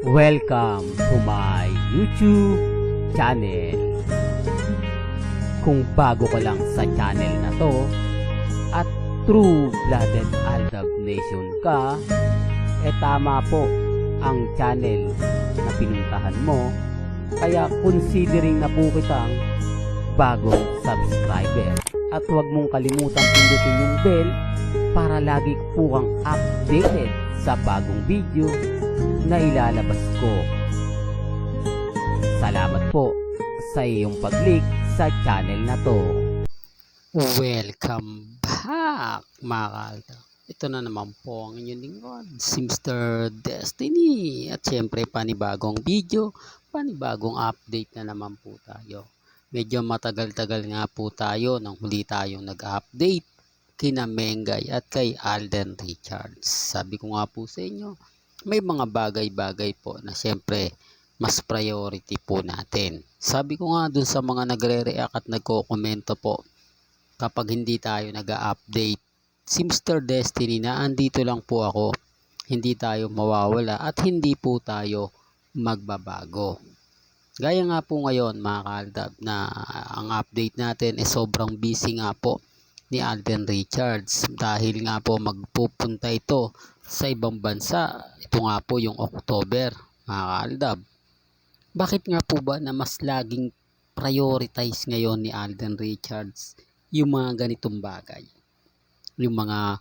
Welcome to my YouTube channel. Kung bago ka lang sa channel na to at true-blooded Aldab Nation ka, tama po ang channel na pinuntahan mo. Kaya considering na po kitang bagong subscriber. At huwag mong kalimutan pindutin yung bell para lagi po kang updated sa bagong video na ilalabas ko. Salamat po sa iyong pag-click sa channel na to. Welcome back mga ka-Aldab. Ito na naman po ang inyong lingkod, si Mr. Destiny. At syempre panibagong video, panibagong update na naman po tayo. Medyo matagal-tagal nga po tayo nang huli tayong nag-update kina Mengay at kay Alden Richards. Sabi ko nga po sa inyo, may mga bagay-bagay po na syempre mas priority po natin. Sabi ko nga dun sa mga nagre-react at nagko-komento po, kapag hindi tayo nag-update, si Mr. Destiny na andito lang po ako, hindi tayo mawawala at hindi po tayo magbabago. Gaya nga po ngayon mga ka-Aldab na ang update natin sobrang busy nga po ni Alden Richards dahil nga po magpupunta ito sa ibang bansa. Ito nga po yung October mga ka-Aldab. Bakit nga po ba na mas laging prioritize ngayon ni Alden Richards yung mga ganitong bagay? Yung mga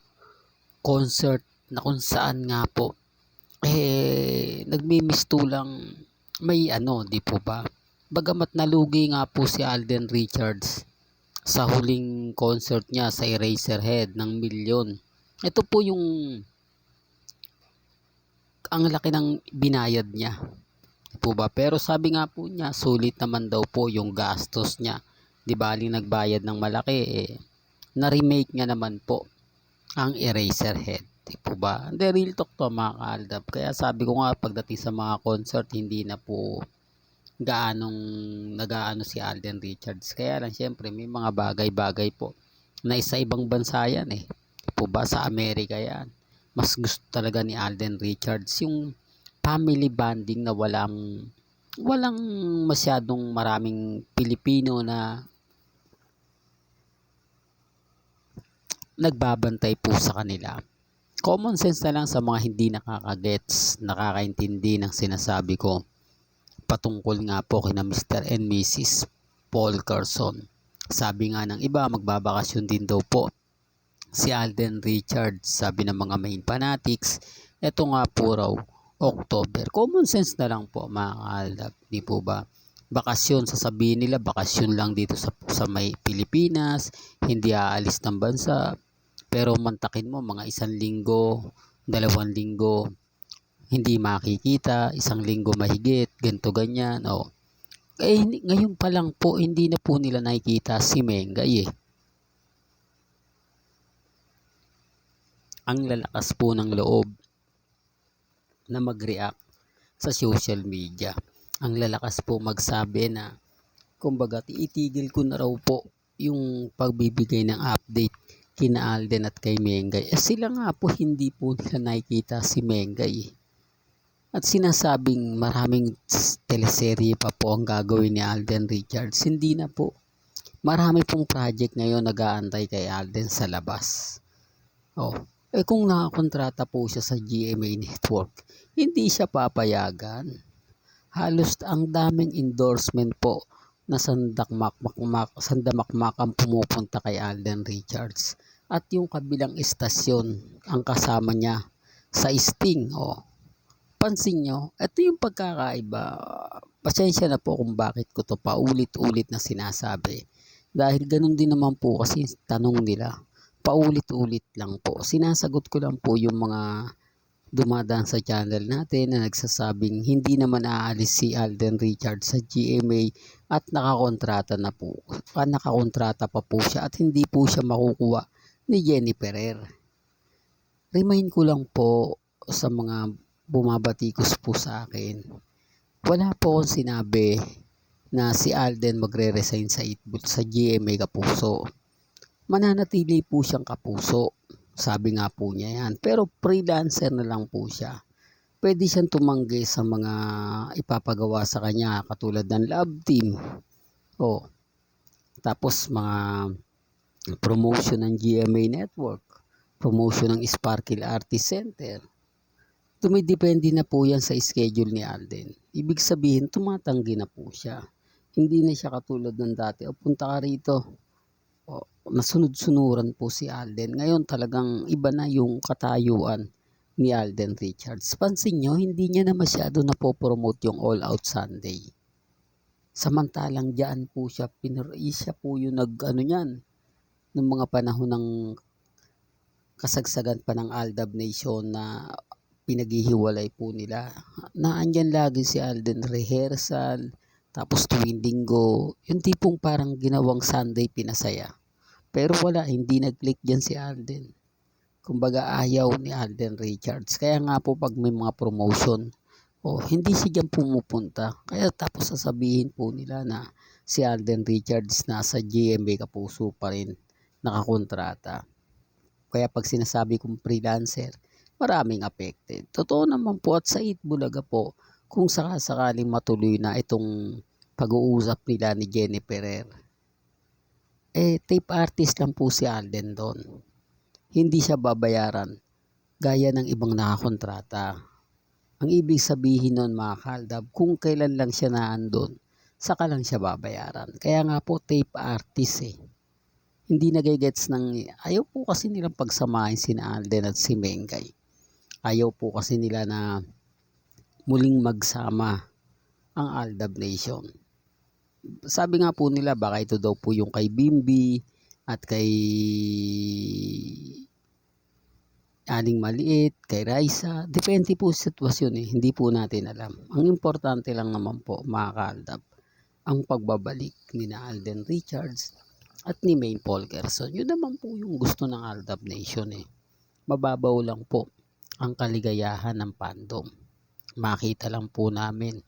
concert na kung saan nga po nagmimistulang may di po ba? Bagamat nalugi nga po si Alden Richards sa huling concert niya sa Eraserhead ng milyon. Ito po yung ang laki ng binayad niya. Di po ba? Pero sabi nga po niya, sulit naman daw po yung gastos niya. Di baling nagbayad ng malaki na-remake nga naman po ang Eraserhead. Di po ba? Hindi, real talk to mga ka-Aldab. Kaya sabi ko nga pagdating sa mga concert, hindi na po nagaano si Alden Richards. Kaya lang syempre may mga bagay-bagay po na sa ibang bansa yan Di po ba? Sa Amerika yan. Mas gusto talaga ni Alden Richards yung family bonding na walang masyadong maraming Pilipino na nagbabantay po sa kanila. Common sense na lang sa mga hindi nakakagets, nakakaintindi ng sinasabi ko patungkol nga po kina Mr. and Mrs. Paul Carson. Sabi nga ng iba, magbabakasyon din daw po si Alden Richards. Sabi ng mga main fanatics, eto nga po raw October. Common sense na lang po mga ka-Aldab, di po ba? Bakasyon, sasabihin nila bakasyon lang dito sa may Pilipinas, hindi aalis ng bansa. Pero mantakin mo mga 1 linggo, 2 linggo, hindi makikita, 1 linggo mahigit, ganito ganyan. Ngayon pa lang po, hindi na po nila nakikita si Mengay Ang lalakas po ng loob na mag-react sa social media. Ang lalakas po magsabi na, kumbaga, itigil ko na raw po yung pagbibigay ng update kina Alden at kay Mengay. Sila nga po hindi po nila nakikita si Mengay At sinasabing maraming teleserye pa po ang gagawin ni Alden Richards. Hindi na po. Marami pong project ngayon nag-aantay kay Alden sa labas. Kung nakakontrata po siya sa GMA Network, hindi siya papayagan. Halos ang daming endorsement po na sandamakmak ang pumupunta kay Alden Richards. At yung kabilang istasyon, ang kasama niya sa Sting. Pansin nyo, ito yung pagkakaiba. Pasensya na po kung bakit ko to paulit-ulit na sinasabi. Dahil ganun din naman po kasi tanong nila. Paulit-ulit lang po. Sinasagot ko lang po yung mga dumadaan sa channel natin na nagsasabing hindi naman aalis si Alden Richards sa GMA at nakakontrata pa po siya at hindi po siya makukuha ni Jenny Ferrer. Remind ko lang po sa mga bumabatikos po sa akin, wala po akong sinabi na si Alden magre-resign sa GMA Kapuso. Mananatili po siyang Kapuso. Sabi nga po niya yan. Pero freelancer na lang po siya. Puwede siyang tumanggi sa mga ipapagawa sa kanya katulad ng love team, o tapos mga promotion ng GMA Network, promotion ng Sparkle Artist Center. Dumidepende na po yan sa schedule ni Alden. Ibig sabihin, tumatanggi na po siya. Hindi na siya katulad ng dati, o punta ka rito, o nasunod-sunuran po si Alden. Ngayon talagang iba na yung katayuan ni Alden Richards. Pansin nyo, hindi niya na masyado napopromote yung All Out Sunday. Samantalang diyan po siya, siya po yung nag-ano niyan, ng mga panahon ng kasagsagan pa ng Aldab Nation na pinaghihiwalay po nila. Naandyan lagi si Alden, rehearsal, tapos tuwing linggo, yung tipong parang ginawang Sunday pinasaya. Pero wala, hindi nag-click dyan si Alden. Kumbaga ayaw ni Alden Richards. Kaya nga po pag may mga promotion, hindi siya dyan pumupunta. Kaya tapos sasabihin po nila na si Alden Richards nasa GMA Kapuso pa rin nakakontrata. Kaya pag sinasabi kong freelancer, maraming affected. Totoo naman po, at sa Itbulaga po, kung sakasakaling matuloy na itong pag-uusap nila ni Jenny Ferrer, tape artist lang po si Alden doon. Hindi siya babayaran gaya ng ibang nakakontrata. Ang ibig sabihin nun, mga kaldab, kung kailan lang siya naandun, saka lang siya babayaran. Kaya nga po tape artist Hindi nagigets ng, ayaw po kasi nilang pagsamahin si Alden at si Mengay. Ayaw po kasi nila na muling magsama ang Aldab Nation. Sabi nga po nila baka ito daw po yung kay Bimbi at kay Aling Maliit, kay Raisa. Depende po sa sitwasyon hindi po natin alam. Ang importante lang naman po, mga kaaldab, ang pagbabalik ni na Alden Richards at ni Maine Polgerson. Yun naman po yung gusto ng Aldab Nation Mababaw lang po ang kaligayahan ng fandom. Makita lang po namin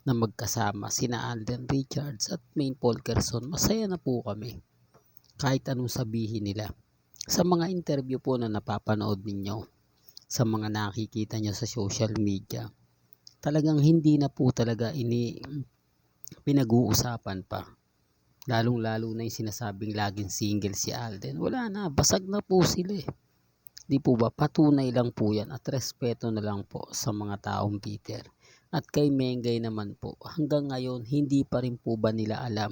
na magkasama sina Alden Richards at Maine Polgerson. Masaya na po kami kahit anong sabihin nila. Sa mga interview po na napapanood ninyo, sa mga nakikita nyo sa social media, talagang hindi na po talaga pinag-uusapan pa. Lalong-lalo na yung sinasabing laging single si Alden. Wala na, basag na po sila Di po ba? Patunay lang po yan at respeto na lang po sa mga taong bitter. At kay Mengay naman po, hanggang ngayon hindi pa rin po ba nila alam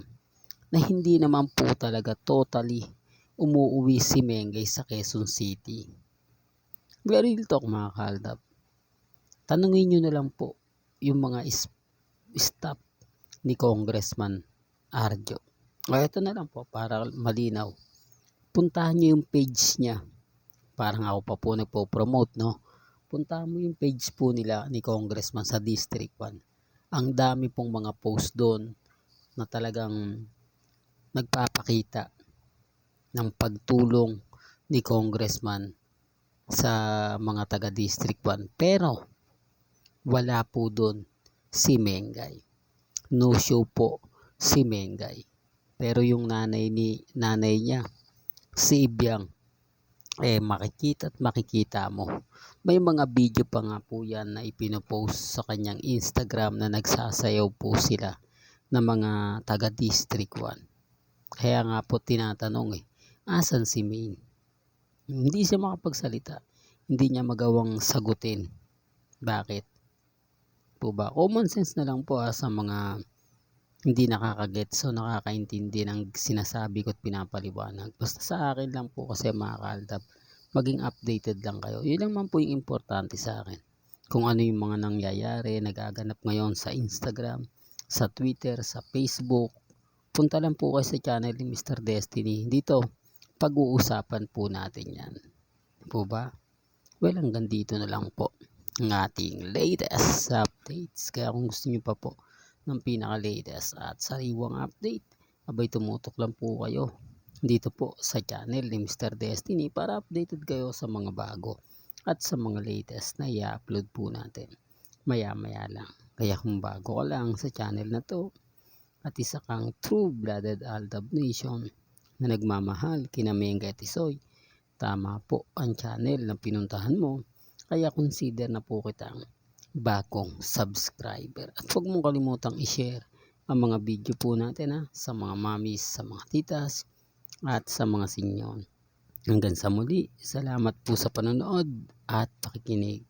na hindi naman po talaga totally umuwi si Mengay sa Quezon City. Very real talk, mga kaldab. Tanungin nyo na lang po yung mga staff ni Congressman Arjo. Ito na lang po para malinaw. Puntahan nyo yung page niya. Parang ako pa po nagpo-promote, no? Puntahan mo yung page po nila ni Congressman sa District 1. Ang dami pong mga post doon na talagang nagpapakita ng pagtulong ni Congressman sa mga taga District 1. Pero wala po doon si Mengay. No show po si Mengay. Pero yung nanay niya, si Ibyang, makikita at makikita mo. May mga video pa nga po yan na ipinopost sa kanyang Instagram na nagsasayaw po sila ng mga taga District 1. Kaya nga po tinatanong asan si Maine? Hindi siya makapagsalita. Hindi niya magawang sagutin. Bakit? Po ba? Common sense na lang po sa mga hindi nakakagets o nakakaintindi ng sinasabi ko at pinapaliwanag. Basta sa akin lang po kasi, mga kaaldab, maging updated lang kayo. Yun lang man po yung importante sa akin. Kung ano yung mga nangyayari, nagaganap ngayon sa Instagram, sa Twitter, sa Facebook. Punta lang po kayo sa channel ni Mr. Destiny. Dito, pag-uusapan po natin yan. Po ba? Well, hanggang dito na lang po ang ating latest updates. Kaya kung gusto nyo pa po ng pinaka-latest at sariwang update, abay tumutok lang po kayo dito po sa channel ni Mr. Destiny para updated kayo sa mga bago at sa mga latest na i-upload po natin maya-maya lang. Kaya kung bago ka lang sa channel na to at isa kang true-blooded Aldab Nation na nagmamahal kina Mengay at Isoy, tama po ang channel na pinuntahan mo. Kaya consider na po kitang bagong subscriber. At huwag mong kalimutang i-share ang mga video po natin sa mga mamis, sa mga titas, at sa mga sinyon. Hanggang sa muli, salamat po sa panonood at pakikinig.